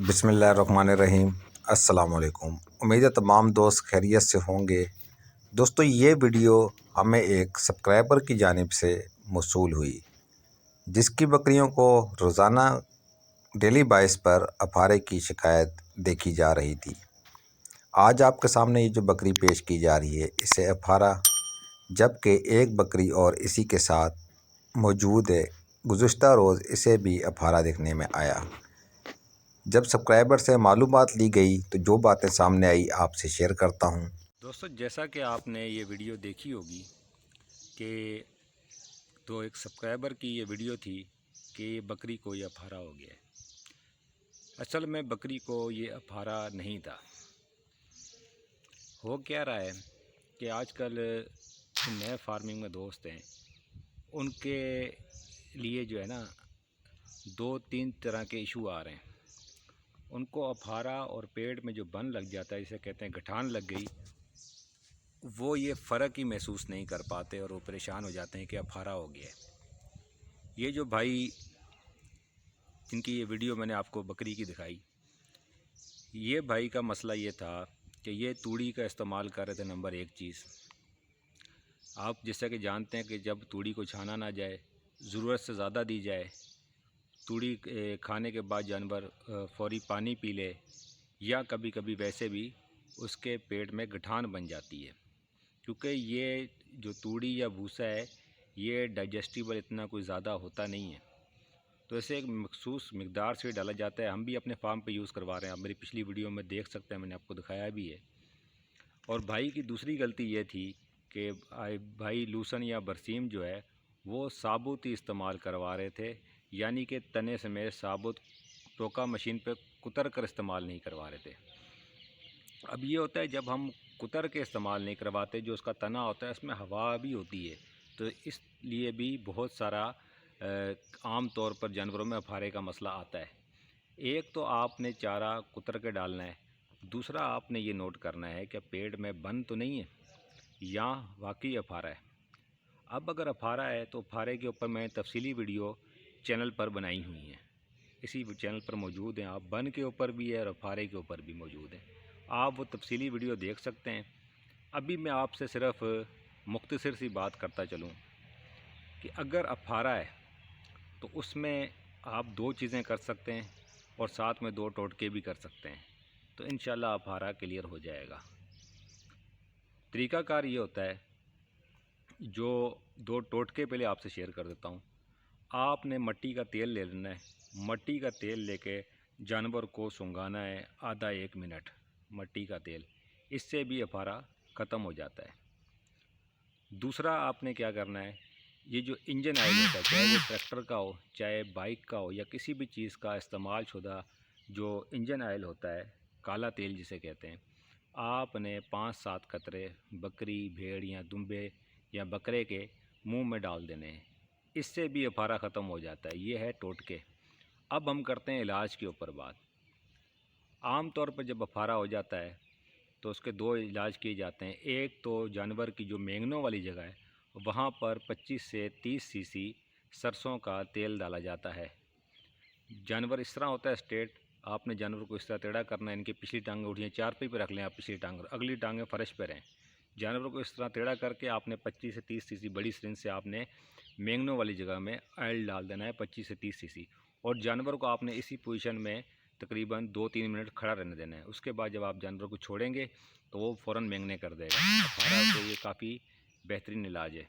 बिस्मिल्लाहिर्रहमानिर्रहीम। अस्सलाम वालेकुम। उम्मीद है तमाम दोस्त खैरियत से होंगे। दोस्तों, ये वीडियो हमें एक सब्सक्राइबर की जानिब से मौसूल हुई, जिसकी बकरियों को रोज़ाना डेली बेसिस पर अफारे की शिकायत देखी जा रही थी। आज आपके सामने ये जो बकरी पेश की जा रही है, इसे अफारा, जबकि एक बकरी और इसी के साथ मौजूद है। गुज़िश्ता रोज़ इसे भी अफारा देखने में आया। जब सब्सक्राइबर से मालूमात ली गई तो जो बातें सामने आई आपसे शेयर करता हूँ। दोस्तों, जैसा कि आपने ये वीडियो देखी होगी कि तो एक सब्सक्राइबर की ये वीडियो थी कि ये बकरी को ये अफारा हो गया है। असल में बकरी को ये अफारा नहीं था। हो क्या रहा है कि आजकल नए फार्मिंग में दोस्त हैं, उनके लिए जो है ना, दो तीन तरह के इशू आ रहे हैं। उनको अफारा और पेट में जो बन लग जाता है, इसे कहते हैं गठान लग गई, वो ये फ़र्क ही महसूस नहीं कर पाते और वो परेशान हो जाते हैं कि अफारा हो गया है। ये जो भाई जिनकी ये वीडियो मैंने आपको बकरी की दिखाई, ये भाई का मसला ये था कि ये तूड़ी का इस्तेमाल कर रहे थे। नंबर एक चीज़, आप जैसा कि जानते हैं कि जब तूड़ी को छाना ना जाए, ज़रूरत से ज़्यादा दी जाए, तूड़ी खाने के बाद जानवर फौरी पानी पी ले, या कभी कभी वैसे भी उसके पेट में गठान बन जाती है। क्योंकि ये जो तूड़ी या भूसा है, ये डाइजेस्टिबल इतना कोई ज़्यादा होता नहीं है, तो इसे एक मखसूस मिकदार से डाला जाता है। हम भी अपने फार्म पे यूज़ करवा रहे हैं, आप मेरी पिछली वीडियो में देख सकते हैं, मैंने आपको दिखाया भी है। और भाई की दूसरी गलती ये थी कि भाई लूसन या बरसीम जो है वो साबुत ही इस्तेमाल करवा रहे थे, यानी कि तने समेत साबुत, टोका मशीन पे कुतर कर इस्तेमाल नहीं करवा रहे थे। अब ये होता है, जब हम कुतर के इस्तेमाल नहीं करवाते, जो उसका तना होता है उसमें हवा भी होती है, तो इसलिए भी बहुत सारा आम तौर पर जानवरों में अफारे का मसला आता है। एक तो आपने चारा कुतर के डालना है, दूसरा आपने ये नोट करना है कि पेड़ में बन तो नहीं है या वाकई अफारा है। अब अगर अफारा है तो अफारे के ऊपर मैं तफसीली वीडियो चैनल पर बनाई हुई हैं, इसी चैनल पर मौजूद हैं। आप बन के ऊपर भी है और अफारे के ऊपर भी मौजूद हैं, आप वो तफसीली वीडियो देख सकते हैं। अभी मैं आपसे सिर्फ मुख्तसर सी बात करता चलूँ कि अगर अफारा है तो उसमें आप दो चीज़ें कर सकते हैं और साथ में दो टोटके भी कर सकते हैं, तो इंशाल्लाह अफारा क्लियर हो जाएगा। तरीक़ाकार ये होता है, जो दो टोटके पहले आपसे शेयर कर देता हूँ। आपने मट्टी का तेल ले लेना है। मट्टी का तेल लेके जानवर को सुंघाना है आधा एक मिनट, मट्टी का तेल, इससे भी अफारा ख़त्म हो जाता है। दूसरा आपने क्या करना है, ये जो इंजन ऑयल होता है, चाहे वो ट्रैक्टर का हो, चाहे बाइक का हो, या किसी भी चीज़ का इस्तेमाल शुदा जो इंजन ऑयल होता है, काला तेल जिसे कहते हैं, आपने 5-7 कतरे बकरी, भेड़ या दुम्बे या बकरे के मुंह में डाल देने हैं। इससे भी अफारा ख़त्म हो जाता है। ये है टोटके। अब हम करते हैं इलाज के ऊपर बात। आम तौर पर जब अफारा हो जाता है तो उसके दो इलाज किए जाते हैं। एक तो जानवर की जो मेंगनों वाली जगह है, वहाँ पर 25 से 30 सीसी सरसों का तेल डाला जाता है। जानवर इस तरह होता है स्ट्रेट, आपने जानवर को इस तरह टेढ़ा करना है, इनकी पिछली टांगें उठिए, चारपाई पे रख लें आप पिछली टांग, अगली टांगें फर्श पे रहें। जानवर को इस तरह टेढ़ा करके आपने 25 से 30 सीसी बड़ी सिरिंज से आपने मेंगनों वाली जगह में ऑयल डाल देना है, 25 से 30 सीसी, और जानवर को आपने इसी पोजीशन में तकरीबन 2-3 मिनट खड़ा रहने देना है। उसके बाद जब आप जानवर को छोड़ेंगे तो वो फ़ौरन मेंगने कर देगा। अफारा तो ये काफ़ी बेहतरीन इलाज है।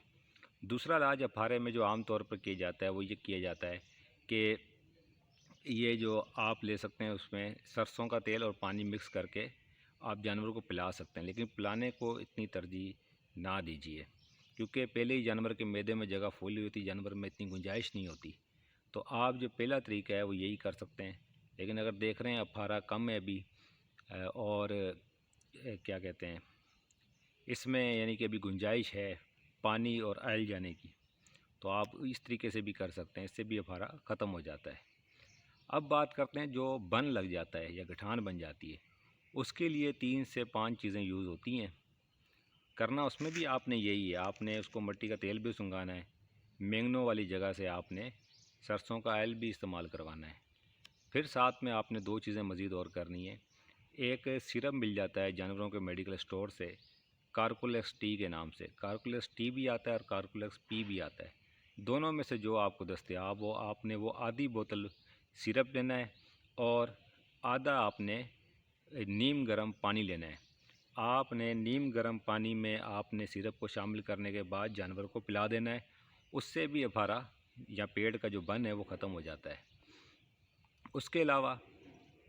दूसरा इलाज अफारे में जो आम तौर पर किया जाता है, वो ये किया जाता है कि ये जो आप ले सकते हैं, उसमें सरसों का तेल और पानी मिक्स करके आप जानवरों को पिला सकते हैं, लेकिन पिलाने को इतनी तरजीह ना दीजिए, क्योंकि पहले ही जानवर के मैदे में जगह फूली होती, जानवर में इतनी गुंजाइश नहीं होती। तो आप जो पहला तरीका है वो यही कर सकते हैं। लेकिन अगर देख रहे हैं अफारा कम है अभी, और क्या कहते हैं, इसमें यानी कि अभी गुंजाइश है पानी और ऑयल जाने की, तो आप इस तरीके से भी कर सकते हैं, इससे भी अफारा ख़त्म हो जाता है। अब बात करते हैं जो बन लग जाता है या गठान बन जाती है, उसके लिए 3 से 5 चीज़ें यूज़ होती हैं। करना उसमें भी आपने यही है, आपने उसको मिट्टी का तेल भी सुंघाना है, मेंगनों वाली जगह से आपने सरसों का ऑयल भी इस्तेमाल करवाना है। फिर साथ में आपने 2 चीज़ें मज़ीद और करनी है। एक सिरप मिल जाता है जानवरों के मेडिकल स्टोर से, कारकुलेक्स टी के नाम से। कारकुलेक्स टी भी आता है और कारकुलेक्स पी भी आता है। दोनों में से जो आपको दस्तयाब हो, आपने वो आधी बोतल सिरप लेना है और आधा आपने नीम गर्म पानी लेना है। आपने नीम गर्म पानी में आपने सिरप को शामिल करने के बाद जानवर को पिला देना है। उससे भी अफारा या पेट का जो बन है वो ख़त्म हो जाता है। उसके अलावा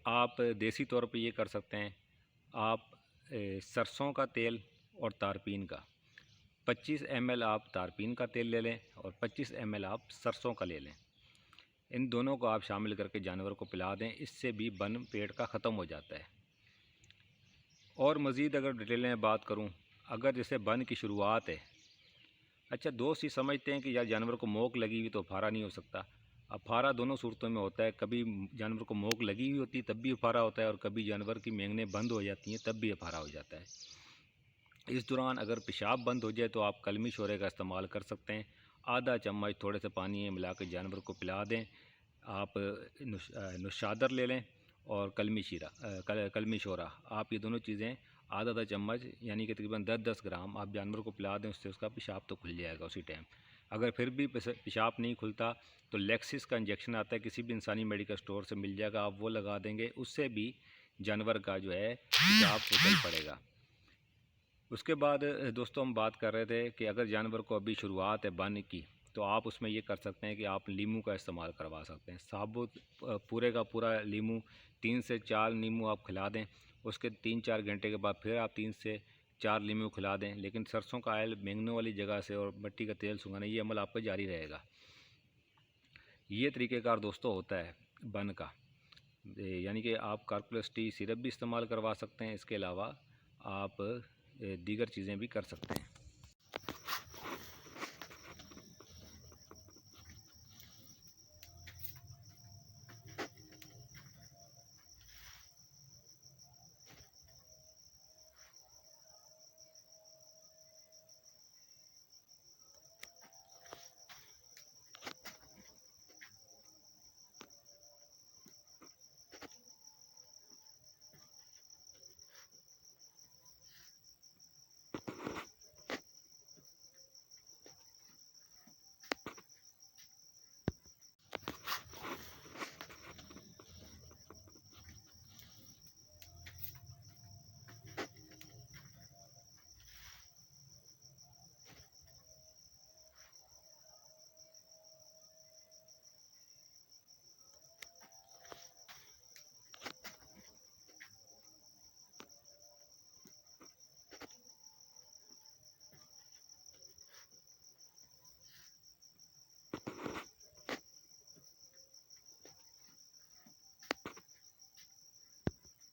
आप देसी तौर पे ये कर सकते हैं, आप सरसों का तेल और तारपीन का 25 ml आप तारपीन का तेल ले लें और 25 ml आप सरसों का ले लें। इन दोनों को आप शामिल करके जानवर को पिला दें, इससे भी बन पेट का ख़त्म हो जाता है। और मज़ीद अगर डिटेल में बात करूं, अगर जैसे बन की शुरुआत है, अच्छा दोस्त ये समझते हैं कि यार जानवर को मोक लगी हुई तो अफारा नहीं हो सकता। अफारा दोनों सूरतों में होता है, कभी जानवर को मोक लगी हुई होती है तब भी अफारा होता है और कभी जानवर की मेंगने बंद हो जाती हैं तब भी अफारा हो जाता है। इस दौरान अगर पेशाब बंद हो जाए तो आप कलमी शोरे का इस्तेमाल कर सकते हैं। आधा चम्मच थोड़े से पानी में मिला के जानवर को पिला दें। आप नुशादर ले लें और कलमी शोरा, आप ये दोनों चीज़ें आधा चम्मच यानी कि तकरीबन 10-10 ग्राम आप जानवर को पिला दें, उससे उसका पेशाब तो खुल जाएगा उसी टाइम। अगर फिर भी पेशाब नहीं खुलता तो लेक्सिस का इंजेक्शन आता है, किसी भी इंसानी मेडिकल स्टोर से मिल जाएगा, आप वो लगा देंगे, उससे भी जानवर का जो है पेशाब निकल पड़ेगा। उसके बाद दोस्तों हम बात कर रहे थे कि अगर जानवर को अभी शुरुआत है बन की, तो आप उसमें ये कर सकते हैं कि आप लीमू का इस्तेमाल करवा सकते हैं। साबुत पूरे का पूरा लीमू 3 से 4 नींबू आप खिला दें। उसके 3-4 घंटे के बाद फिर आप 3 से 4 लीमू खिला दें। लेकिन सरसों का ऑयल मेंगने वाली जगह से और मिट्टी का तेल सुंघाना, ये अमल आपका जारी रहेगा। ये तरीक़ेकार दोस्तों होता है बन का। यानी कि आप कारकुलेक्स टी सिरप भी इस्तेमाल करवा सकते हैं। इसके अलावा आप दीगर चीज़ें भी कर सकते हैं।